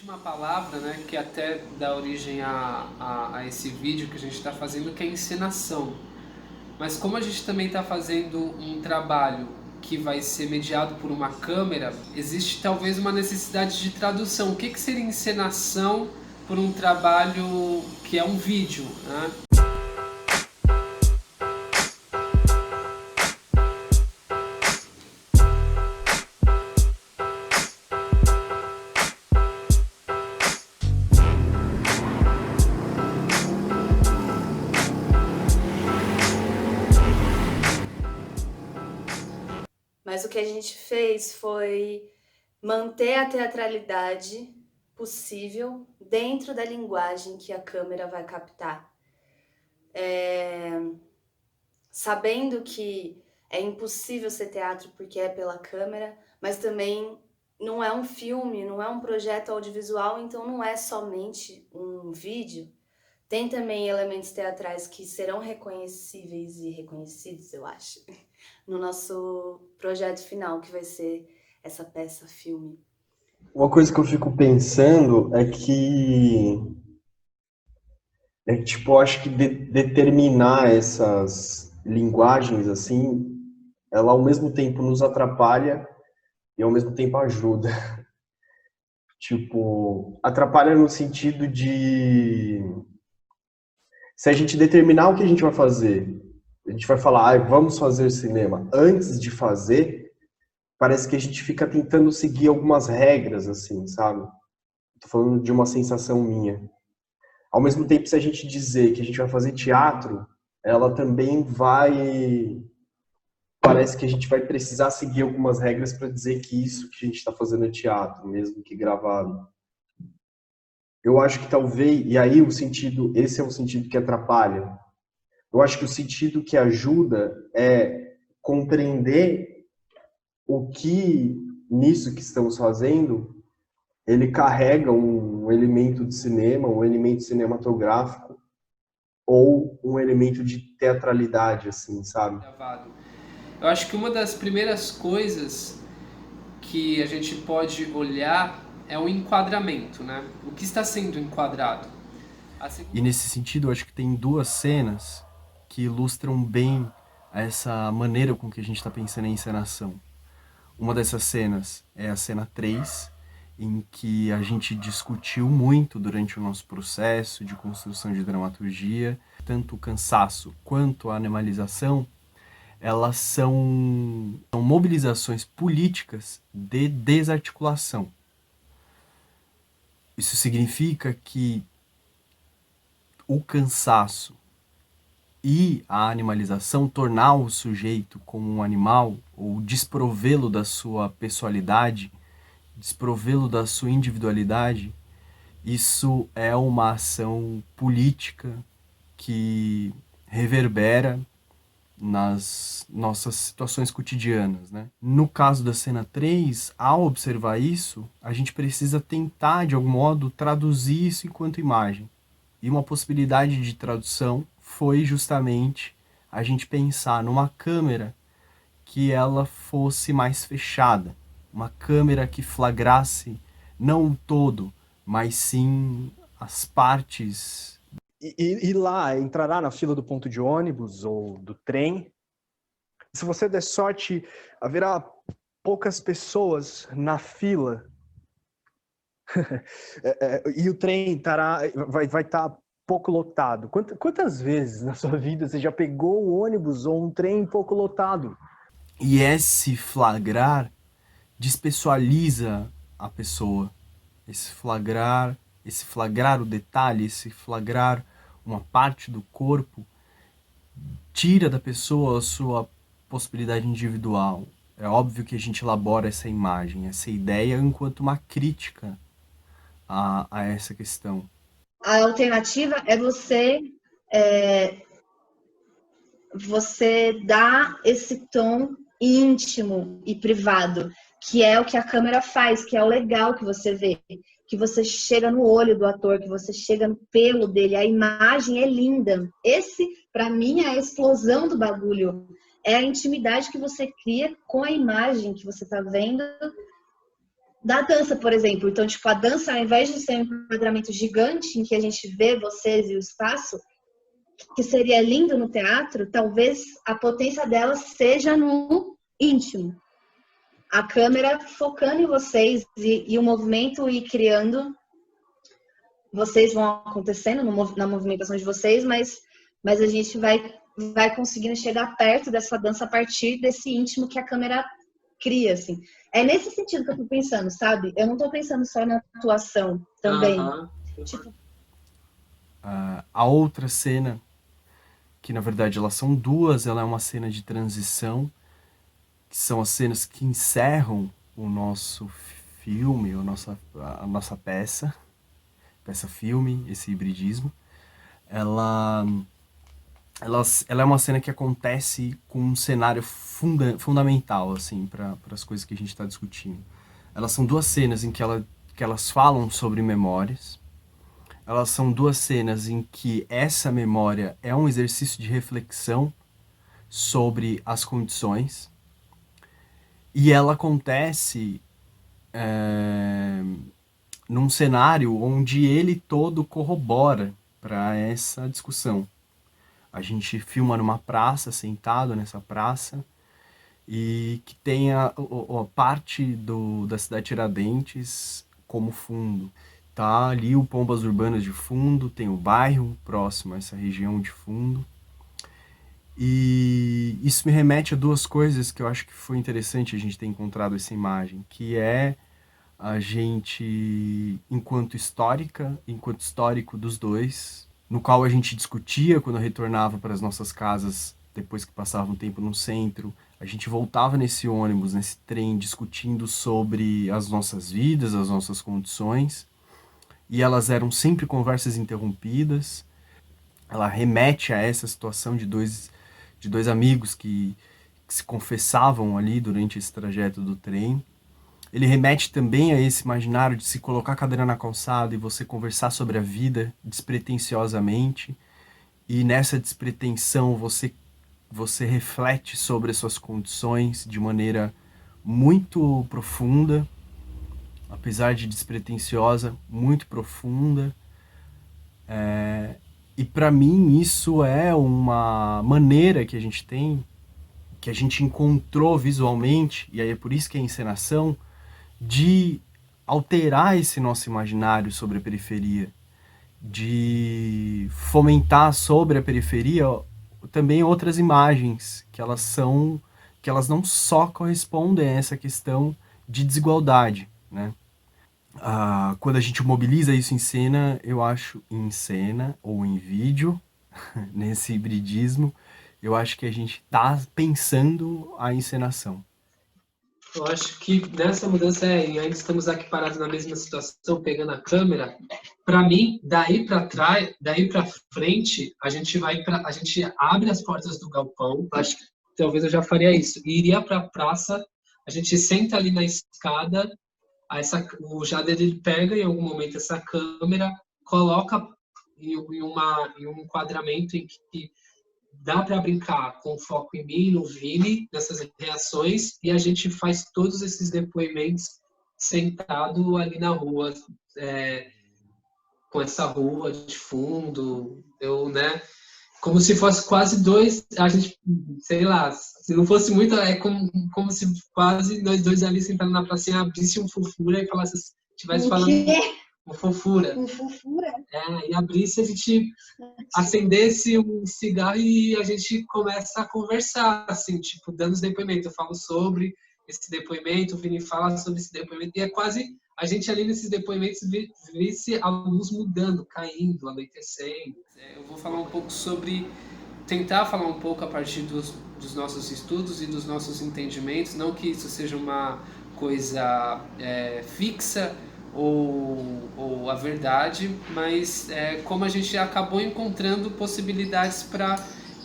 Existe uma palavra, né, que até dá origem a esse vídeo que a gente está fazendo, que é encenação. Mas como a gente também está fazendo um trabalho que vai ser mediado por uma câmera, existe talvez uma necessidade de tradução. O que seria encenação por um trabalho que é um vídeo, né? Mas o que a gente fez foi manter a teatralidade possível dentro da linguagem que a câmera vai captar. Sabendo que é impossível ser teatro porque é pela câmera, mas também não é um filme, não é um projeto audiovisual, então não é somente um vídeo. Tem também elementos teatrais que serão reconhecíveis e reconhecidos, eu acho, no nosso projeto final, que vai ser essa peça filme. Uma coisa que eu fico pensando tipo, eu acho que determinar essas linguagens assim, ela ao mesmo tempo nos atrapalha e ao mesmo tempo ajuda. Tipo, atrapalha no sentido de se a gente determinar o que a gente vai fazer, a gente vai falar, vamos fazer cinema antes de fazer, parece que a gente fica tentando seguir algumas regras, assim, sabe? Tô falando de uma sensação minha. Ao mesmo tempo, se a gente dizer que a gente vai fazer teatro, ela também vai. Parece que a gente vai precisar seguir algumas regras para dizer que isso que a gente está fazendo é teatro, mesmo que gravado. Eu acho que talvez. E aí, o sentido. Esse é o sentido que atrapalha. Eu acho que o sentido que ajuda é compreender o que, nisso que estamos fazendo, ele carrega um elemento de cinema, um elemento cinematográfico, ou um elemento de teatralidade, assim, sabe? Eu acho que uma das primeiras coisas que a gente pode olhar é o enquadramento, né? O que está sendo enquadrado. E nesse sentido, eu acho que tem duas cenas que ilustram bem essa maneira com que a gente está pensando em encenação. Uma dessas cenas é a cena 3, em que a gente discutiu muito durante o nosso processo de construção de dramaturgia. Tanto o cansaço quanto a animalização, elas são mobilizações políticas de desarticulação. Isso significa que o cansaço e a animalização, tornar o sujeito como um animal, ou desprovê-lo da sua pessoalidade, desprovê-lo da sua individualidade, isso é uma ação política que reverbera nas nossas situações cotidianas, né? No caso da cena 3, ao observar isso, a gente precisa tentar, de algum modo, traduzir isso enquanto imagem. E uma possibilidade de tradução foi justamente a gente pensar numa câmera que ela fosse mais fechada, uma câmera que flagrasse não o todo, mas sim as partes. E lá entrará na fila do ponto de ônibus ou do trem. Se você der sorte, haverá poucas pessoas na fila. E o trem vai estar pouco lotado. Quantas vezes na sua vida você já pegou o ônibus ou um trem pouco lotado? E esse flagrar despessoaliza a pessoa. Esse flagrar o detalhe, esse flagrar uma parte do corpo, tira da pessoa a sua possibilidade individual. É óbvio que a gente elabora essa imagem, essa ideia, enquanto uma crítica a essa questão. A alternativa é você dar esse tom íntimo e privado, que é o que a câmera faz, que é o legal que você vê, que você chega no olho do ator, que você chega no pelo dele, a imagem é linda. Esse, para mim, é a explosão do bagulho. É a intimidade que você cria com a imagem que você está vendo da dança, por exemplo. Então, tipo, a dança, ao invés de ser um enquadramento gigante em que a gente vê vocês e o espaço, que seria lindo no teatro, talvez a potência dela seja no íntimo. A câmera focando em vocês e o movimento e criando. Vocês vão acontecendo na movimentação de vocês, mas a gente vai conseguindo chegar perto dessa dança a partir desse íntimo que a câmera cria, assim. É nesse sentido que eu tô pensando, sabe? Eu não tô pensando só na atuação também. Tipo, A outra cena, que na verdade elas são duas, ela é uma cena de transição, que são as cenas que encerram o nosso filme, a nossa peça-filme, esse hibridismo. Ela é uma cena que acontece com um cenário fundamental, assim, para as coisas que a gente está discutindo. Elas são duas cenas em que elas falam sobre memórias. Elas são duas cenas em que essa memória é um exercício de reflexão sobre as condições. E ela acontece num cenário onde ele todo corrobora para essa discussão. A gente filma numa praça, sentado nessa praça, e que tem a parte da cidade Tiradentes como fundo. Tá ali o Pombas Urbanas de fundo, tem o bairro próximo a essa região de fundo. E isso me remete a duas coisas que eu acho que foi interessante a gente ter encontrado essa imagem, que é a gente, enquanto histórico dos dois, no qual a gente discutia quando retornava para as nossas casas, depois que passava um tempo no centro, a gente voltava nesse ônibus, nesse trem, discutindo sobre as nossas vidas, as nossas condições, e elas eram sempre conversas interrompidas. Ela remete a essa situação de dois amigos que se confessavam ali durante esse trajeto do trem. Ele remete também a esse imaginário de se colocar a cadeira na calçada e você conversar sobre a vida despretensiosamente. E nessa despretensão você reflete sobre as suas condições de maneira muito profunda, apesar de despretensiosa, muito profunda. E para mim isso é uma maneira que a gente tem, que a gente encontrou visualmente, e aí é por isso que é encenação, de alterar esse nosso imaginário sobre a periferia, de fomentar sobre a periferia também outras imagens que elas não só correspondem a essa questão de desigualdade, né? Quando a gente mobiliza isso em cena, eu acho, em cena ou em vídeo, nesse hibridismo, eu acho que a gente está pensando a encenação. Eu acho que nessa mudança e ainda estamos aqui parados na mesma situação, pegando a câmera. Para mim, daí para trás, daí para frente, a gente abre as portas do galpão. Acho que talvez eu já faria isso. E iria para a praça, a gente senta ali na escada, o Jader ele pega em algum momento essa câmera, coloca em um enquadramento em que dá para brincar com foco em mim, no Vini, nessas reações, e a gente faz todos esses depoimentos sentado ali na rua, com essa rua de fundo, como se fosse quase dois, a gente, sei lá, se não fosse muito, é como se quase nós dois ali sentados na pracinha abrisse um fofura e tivesse falando uma fofura. Com fofura? E abrisse, a gente acendesse um cigarro e a gente começa a conversar, assim, tipo, dando os depoimentos. Eu falo sobre esse depoimento, o Vini fala sobre esse depoimento, e é quase a gente ali nesses depoimentos visse a luz mudando, caindo, anoitecendo. Eu vou falar um pouco tentar falar um pouco a partir dos nossos estudos e dos nossos entendimentos, não que isso seja uma coisa fixa, ou a verdade, mas como a gente acabou encontrando possibilidades para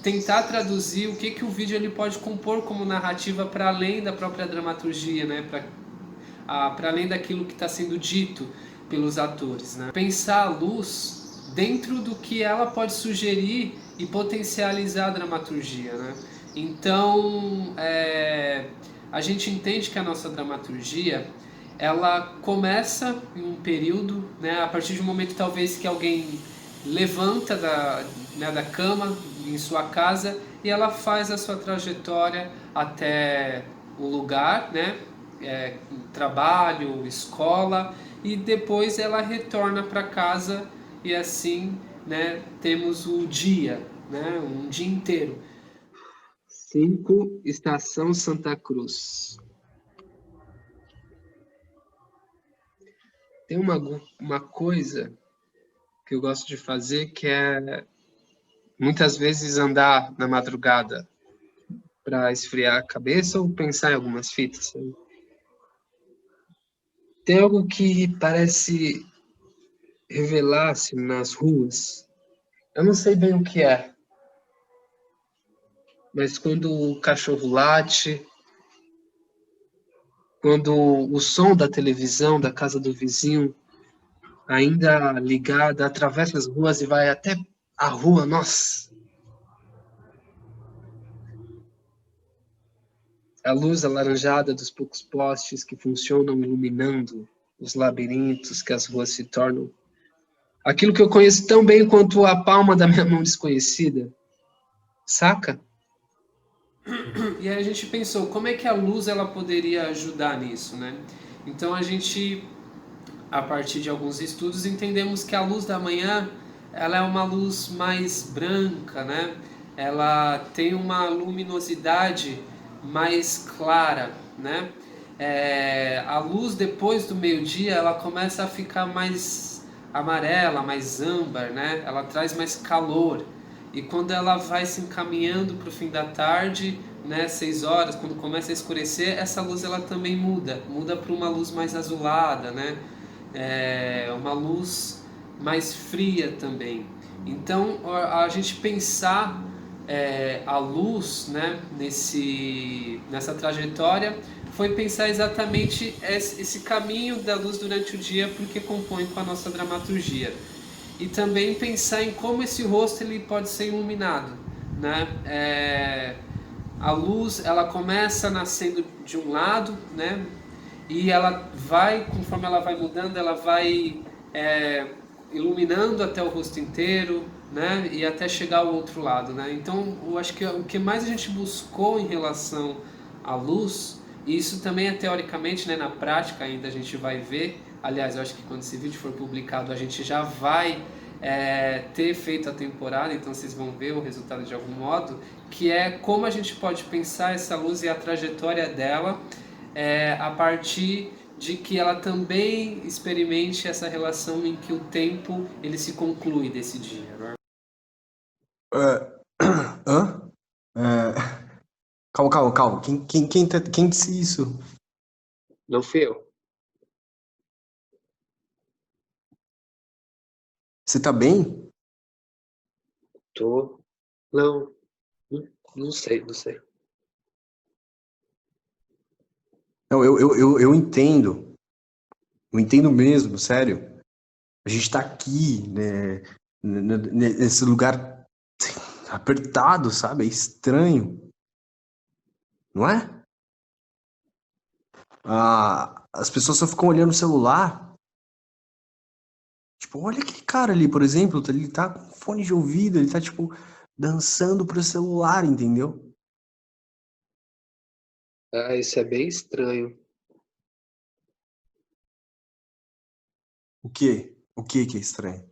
tentar traduzir o que o vídeo ele pode compor como narrativa para além da própria dramaturgia, né? Para além daquilo que está sendo dito pelos atores, né? Pensar a luz dentro do que ela pode sugerir e potencializar a dramaturgia, né? Então, a gente entende que a nossa dramaturgia ela começa em um período, né, a partir de um momento talvez que alguém levanta da cama em sua casa e ela faz a sua trajetória até o lugar, né, trabalho, escola, e depois ela retorna para casa e assim, né, temos o dia, né, um dia inteiro. 5, Estação Santa Cruz. Tem uma coisa que eu gosto de fazer, que é muitas vezes andar na madrugada para esfriar a cabeça ou pensar em algumas fitas. Sabe? Tem algo que parece revelar-se nas ruas. Eu não sei bem o que é, mas quando o cachorro late, quando o som da televisão da casa do vizinho, ainda ligada, atravessa as ruas e vai até a rua, nossa! A luz alaranjada dos poucos postes que funcionam iluminando os labirintos que as ruas se tornam. Aquilo que eu conheço tão bem quanto a palma da minha mão desconhecida. Saca? E aí a gente pensou, como é que a luz ela poderia ajudar nisso, né? Então a gente, a partir de alguns estudos, entendemos que a luz da manhã, ela é uma luz mais branca, né? Ela tem uma luminosidade mais clara, né? A luz depois do meio-dia, ela começa a ficar mais amarela, mais âmbar, né? Ela traz mais calor. E quando ela vai se encaminhando para o fim da tarde, né, 6 horas, quando começa a escurecer, essa luz ela também muda para uma luz mais azulada, né? Uma luz mais fria também. Então, a gente pensar a luz, né, nessa trajetória foi pensar exatamente esse caminho da luz durante o dia, porque compõe com a nossa dramaturgia. E também pensar em como esse rosto ele pode ser iluminado, né? A luz ela começa nascendo de um lado, né? E ela vai, conforme ela vai mudando, ela vai iluminando até o rosto inteiro, né? E até chegar ao outro lado, né? Então, eu acho que o que mais a gente buscou em relação à luz, e isso também é teoricamente, né? Na prática ainda a gente vai ver. Aliás, eu acho que quando esse vídeo for publicado, a gente já vai ter feito a temporada, então vocês vão ver o resultado de algum modo, que é como a gente pode pensar essa luz e a trajetória dela a partir de que ela também experimente essa relação em que o tempo ele se conclui desse dia. Né? Hã? Calma. Quem disse isso? Não fui eu. Você tá bem? Tô. Não sei. Não, eu entendo. Eu entendo mesmo, sério. A gente tá aqui, né, nesse lugar apertado, sabe? É estranho. Não é? As pessoas só ficam olhando o celular. Tipo, olha aquele cara ali, por exemplo, ele tá com fone de ouvido, ele tá, tipo, dançando pro celular, entendeu? Isso é bem estranho. O quê? O que que é estranho?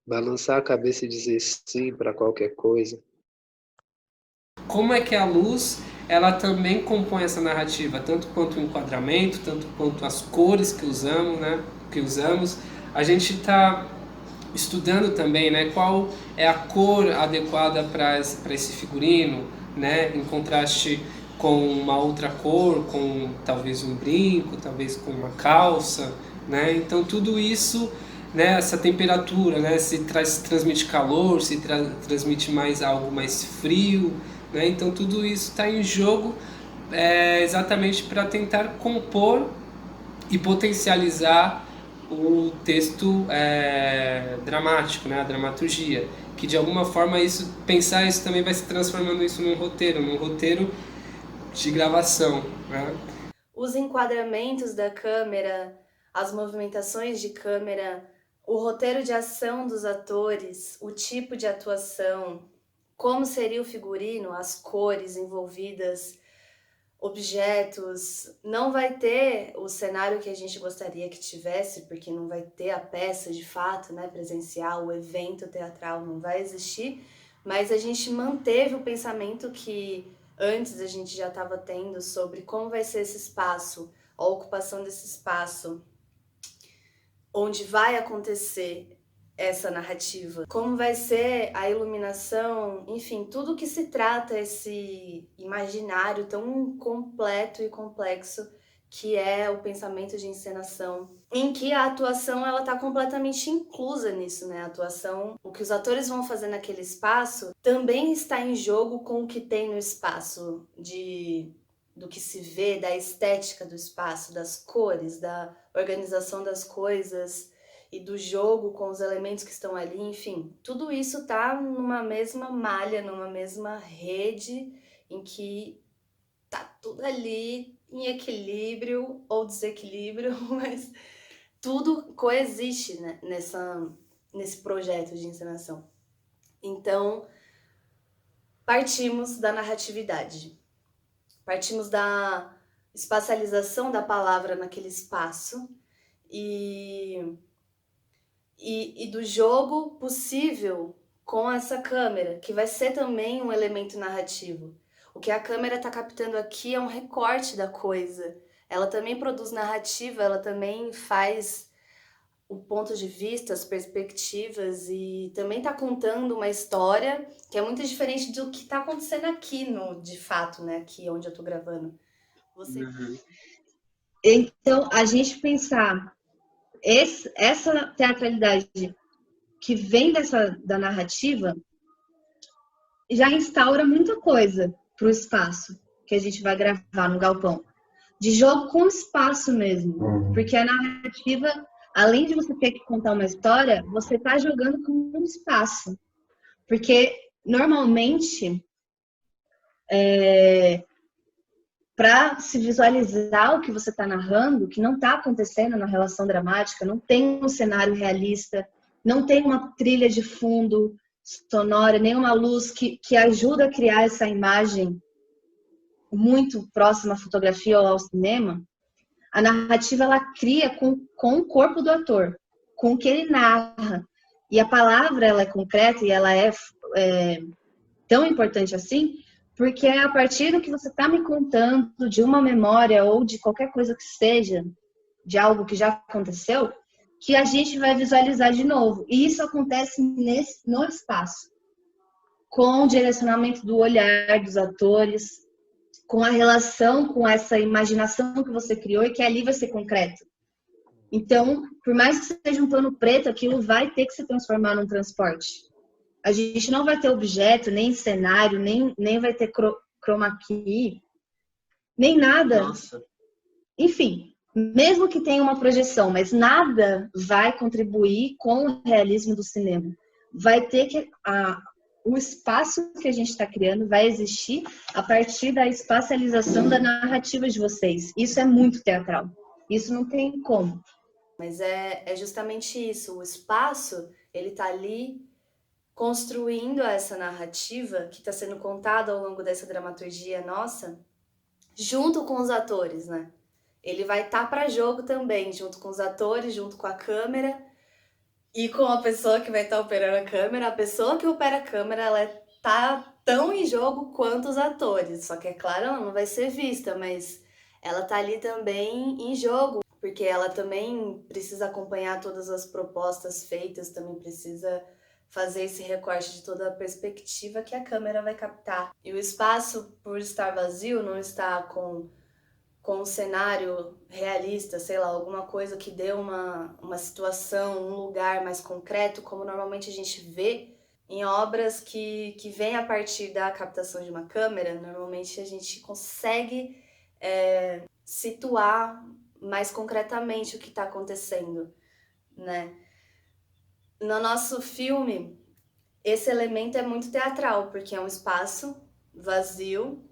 Balançar a cabeça e dizer sim para qualquer coisa. Como é que a luz, ela também compõe essa narrativa, tanto quanto o enquadramento, tanto quanto as cores que usamos, né? A gente está estudando também, né? Qual é a cor adequada para esse figurino, né? Em contraste com uma outra cor, com talvez um brinco, talvez com uma calça, né? Então tudo isso, né? Essa temperatura, né? Se transmite calor, se transmite mais algo mais frio, né? Então tudo isso está em jogo exatamente para tentar compor e potencializar o texto dramático, né? A dramaturgia, que de alguma forma pensar isso também vai se transformando isso num roteiro de gravação, né? os enquadramentos da câmera, as movimentações de câmera, o roteiro de ação dos atores, o tipo de atuação, como seria o figurino, as cores envolvidas, objetos. Não vai ter o cenário que a gente gostaria que tivesse, porque não vai ter a peça de fato, né, presencial, o evento teatral não vai existir, mas a gente manteve o pensamento que antes a gente já estava tendo sobre como vai ser esse espaço, a ocupação desse espaço, onde vai acontecer essa narrativa, como vai ser a iluminação, enfim, tudo que se trata esse imaginário tão completo e complexo que é o pensamento de encenação, em que a atuação ela está completamente inclusa nisso, né? A atuação, o que os atores vão fazer naquele espaço também está em jogo com o que tem no espaço, do que se vê, da estética do espaço, das cores, da organização das coisas e do jogo com os elementos que estão ali, enfim, tudo isso tá numa mesma malha, numa mesma rede em que tá tudo ali em equilíbrio ou desequilíbrio, mas tudo coexiste, né, nesse projeto de encenação. Então, partimos da narratividade, partimos da espacialização da palavra naquele espaço e do jogo possível com essa câmera, que vai ser também um elemento narrativo. O que a câmera está captando aqui é um recorte da coisa. Ela também produz narrativa, ela também faz o ponto de vista, as perspectivas e também está contando uma história que é muito diferente do que está acontecendo aqui, de fato, né? Aqui onde eu estou gravando. Então, a gente pensar essa teatralidade que vem da narrativa já instaura muita coisa para o espaço que a gente vai gravar no galpão. De jogo com espaço mesmo. Porque a narrativa, além de você ter que contar uma história, você está jogando com um espaço. Porque, normalmente, para se visualizar o que você está narrando, que não está acontecendo na relação dramática, não tem um cenário realista, não tem uma trilha de fundo sonora, nem uma luz que ajuda a criar essa imagem muito próxima à fotografia ou ao cinema. A narrativa ela cria com o corpo do ator, com o que ele narra. E a palavra ela é concreta e ela é tão importante assim, porque é a partir do que você está me contando, de uma memória ou de qualquer coisa que seja, de algo que já aconteceu, que a gente vai visualizar de novo. E isso acontece no espaço, com o direcionamento do olhar dos atores, com a relação com essa imaginação que você criou e que ali vai ser concreto. Então, por mais que seja um plano preto, aquilo vai ter que se transformar num transporte. A gente não vai ter objeto, nem cenário, nem vai ter chroma key, nem nada. Nossa. Enfim, mesmo que tenha uma projeção, mas nada vai contribuir com o realismo do cinema. Vai ter que... o espaço que a gente está criando vai existir a partir da espacialização da narrativa de vocês. Isso é muito teatral. Isso não tem como. Mas é justamente isso. O espaço, ele está ali construindo essa narrativa que está sendo contada ao longo dessa dramaturgia nossa, junto com os atores, né? Ele vai estar para jogo também, junto com os atores, junto com a câmera e com a pessoa que vai estar operando a câmera. A pessoa que opera a câmera, ela está tão em jogo quanto os atores. Só que, é claro, ela não vai ser vista, mas ela está ali também em jogo, porque ela também precisa acompanhar todas as propostas feitas, também precisa fazer esse recorte de toda a perspectiva que a câmera vai captar. E o espaço, por estar vazio, não está com um cenário realista, sei lá, alguma coisa que dê uma situação, um lugar mais concreto, como normalmente a gente vê em obras que vêm a partir da captação de uma câmera. Normalmente a gente consegue situar mais concretamente o que está acontecendo, né? No nosso filme, esse elemento é muito teatral, porque é um espaço vazio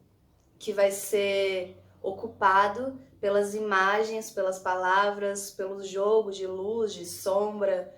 que vai ser ocupado pelas imagens, pelas palavras, pelo jogo de luz, de sombra,